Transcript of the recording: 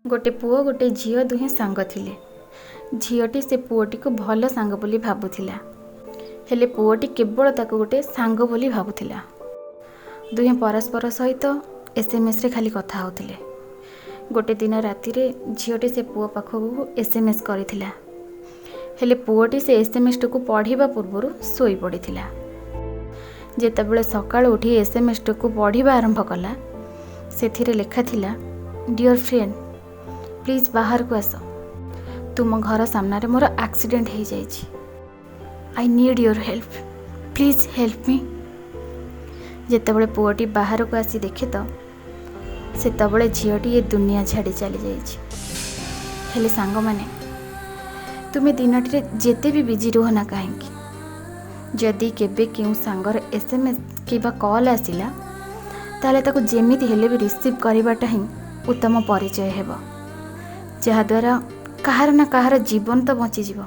गोटे पुओ गोटे झील दुहें सांग थिले। झीलटी से पुओटी को भल सांग बोली भाबुथिला, हेले पुओटी केवल ताको गोटे सांग बोली भाबुथिला। दुहें परस्पर सहित एसएमएस रे खाली कथा होथिले। गोटे दिन राति रे झीलटी से पुओ पाखकू एसएमएस करिथिला, हेले पुओटी से एसएमएस को पढ़िबा पूर्वरु सोई पड़िथिला। जेतेबेले सकाळ उठी एसएमएस को पढ़िबा आरंभ कला, सेथिरे लेखा थिला, डियर फ्रेंड प्लीज बाहर को आस, तुम घर सामने मोर एक्सीडेंट हो जाइछि, I need your help, please help me. जेतेबेले पुओटी बाहर को आसी देखे तो सेतेबेले झीलटी ये दुनिया छाड़ी चली जाइछि। हेले सांग माने तुमे दिनटी जेते भी बिजी रुह ना कहीं, जदि केबे क्यों सांगर एसएमएस किबा कॉल आसिला ताले ताको जेमिति हेले भी रिसीव करिबाटा ही उत्तम परिचय हेबो, जहा द्वारा कहार ना कहार जीवन तो बची जीवो।